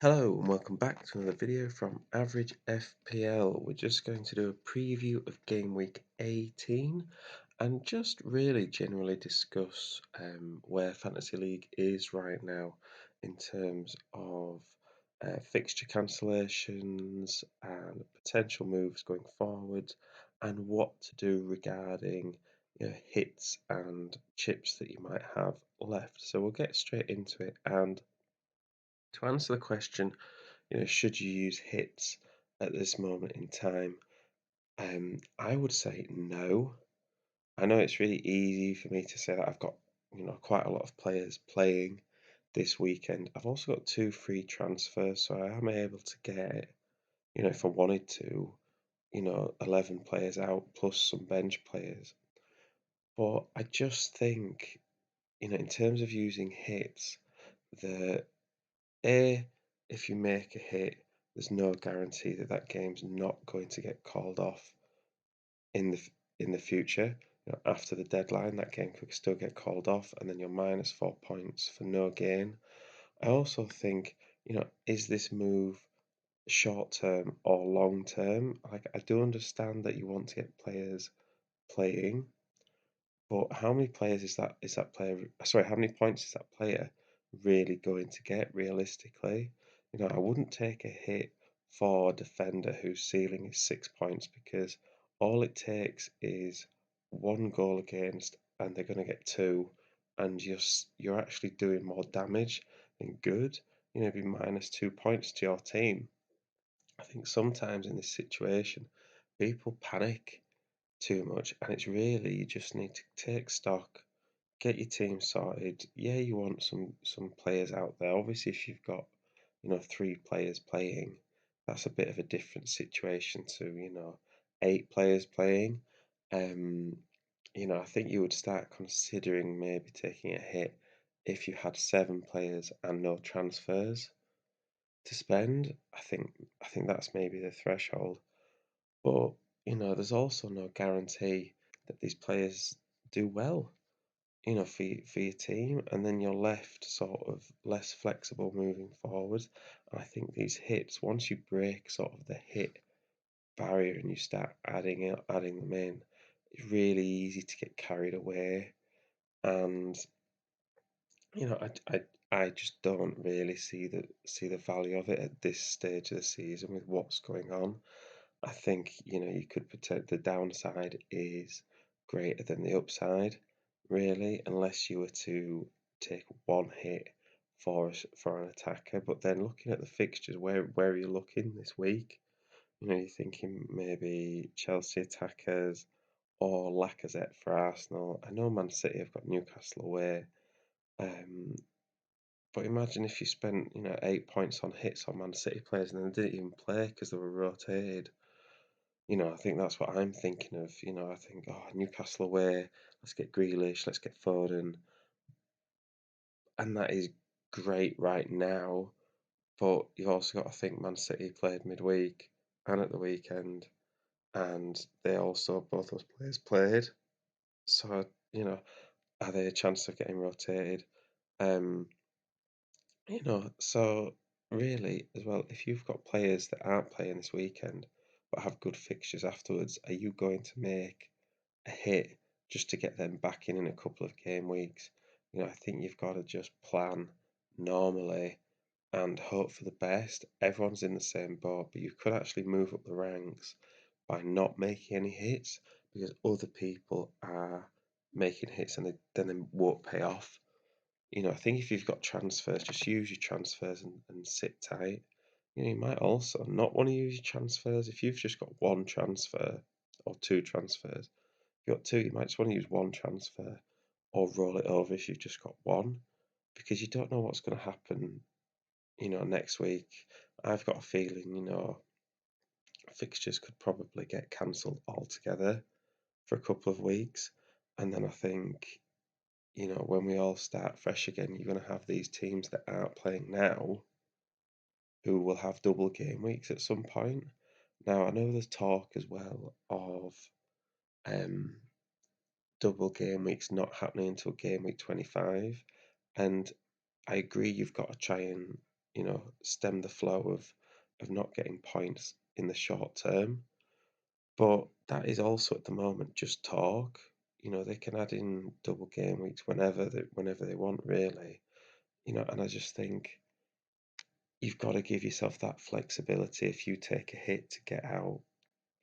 Hello and welcome back to another video from Average FPL. We're just going to do a preview of Game Week 18 and just really generally discuss where Fantasy League is right now in terms of fixture cancellations and potential moves going forward and what to do regarding hits and chips that you might have left. So we'll get straight into it, and to answer the question, should you use hits at this moment in time? I would say no. I know it's really easy for me to say that I've got, quite a lot of players playing this weekend. I've also got two free transfers, so I am able to get, if I wanted to, 11 players out plus some bench players. But I just think, in terms of using hits, the if you make a hit, there's no guarantee that that game's not going to get called off in the future. After the deadline, that game could still get called off, and then you're minus 4 points for no gain. I also think, is this move short term or long term? Like, I do understand that you want to get players playing, but how many players is that player? Sorry, how many points is that player really going to get realistically? I wouldn't take a hit for a defender whose ceiling is 6 points because all it takes is one goal against, and they're going to get two, and you're actually doing more damage than good. It'd be minus 2 points to your team. I think sometimes in this situation, people panic too much, and it's really you just need to take stock, get your team sorted. Yeah, you want some players out there. Obviously, if you've got three players playing, that's a bit of a different situation to 8 players playing. Um, I think you would start considering maybe taking a hit if you had 7 players and no transfers to spend. I think that's maybe the threshold. But, there's also no guarantee that these players do well, for your team, and then you're left sort of less flexible moving forward. And I think these hits, once you break sort of the hit barrier and you start adding them in, it's really easy to get carried away. And, I just don't really see the value of it at this stage of the season with what's going on. I think you could protect the downside is greater than the upside, really, unless you were to take one hit for an attacker. But then looking at the fixtures, where are you looking this week? You're thinking maybe Chelsea attackers or Lacazette for Arsenal. I know Man City have got Newcastle away, um, but imagine if you spent 8 points on hits on Man City players and then didn't even play because they were rotated. I think that's what I'm thinking of. I think, oh, Newcastle away, let's get Grealish, let's get Foden. And that is great right now. But you've also got to think Man City played midweek and at the weekend. And they also, both those players played. So, are they a chance of getting rotated? Um, so really, as well, if you've got players that aren't playing this weekend but have good fixtures afterwards, are you going to make a hit just to get them back in a couple of game weeks? I think you've got to just plan normally and hope for the best. Everyone's in the same boat, but you could actually move up the ranks by not making any hits because other people are making hits and then they won't pay off. I think if you've got transfers, just use your transfers and sit tight. You might also not want to use your transfers if you've just got one transfer or two transfers. If you've got two, you might just want to use one transfer or roll it over if you've just got one because you don't know what's going to happen, next week. I've got a feeling, fixtures could probably get cancelled altogether for a couple of weeks. And then I think when we all start fresh again, you're going to have these teams that aren't playing now who will have double game weeks at some point. Now, I know there's talk as well of um, double game weeks not happening until game week 25, and I agree you've got to try and stem the flow of not getting points in the short term. But that is also at the moment just talk. They can add in double game weeks whenever they want, really. And I just think you've got to give yourself that flexibility if you take a hit to get out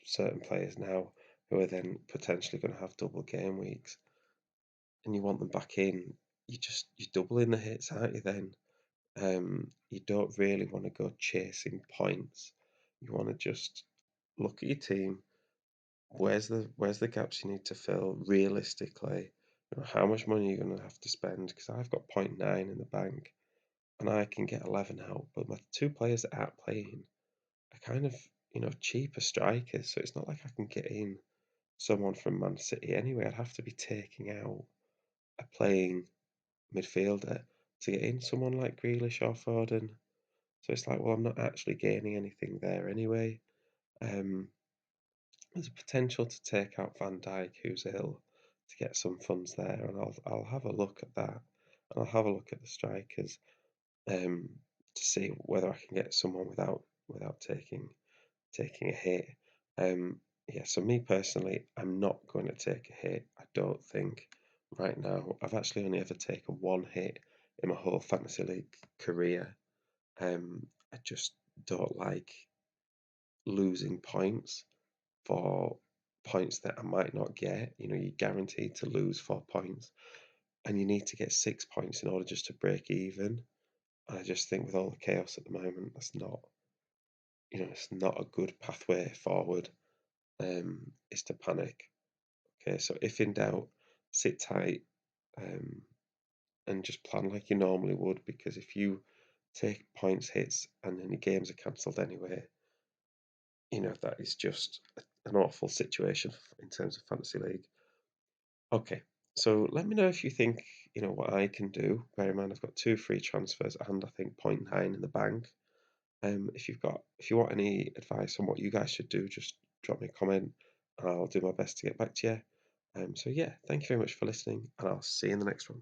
certain players now who are then potentially going to have double game weeks and you want them back in, you're doubling the hits, aren't you then? You don't really want to go chasing points. You want to just look at your team. Where's the gaps you need to fill realistically? How much money you're going to have to spend? Because I've got point 0.9 in the bank and I can get 11 out, but my two players that aren't playing are kind of cheaper strikers, so it's not like I can get in someone from Man City anyway. I'd have to be taking out a playing midfielder to get in someone like Grealish or Foden. So it's like, well, I'm not actually gaining anything there anyway. Um, there's a potential to take out Van Dijk, who's ill, to get some funds there, and I'll have a look at that, and I'll have a look at the strikers um, to see whether I can get someone without taking a hit. Yeah, so me personally, I'm not going to take a hit. I don't think right now. I've actually only ever taken one hit in my whole fantasy league career. I just don't like losing points for points that I might not get. You're guaranteed to lose 4 points, and you need to get 6 points in order just to break even. I just think with all the chaos at the moment, it's not a good pathway forward. Is to panic. Okay, so if in doubt, sit tight um, and just plan like you normally would, because if you take points hits and then your games are cancelled anyway, that is just an awful situation in terms of fantasy league. Okay, so let me know if you think what I can do. Bear in mind, I've got 2 free transfers and I think point 0.9 in the bank. If you want any advice on what you guys should do, just drop me a comment and I'll do my best to get back to you. So yeah, thank you very much for listening, and I'll see you in the next one.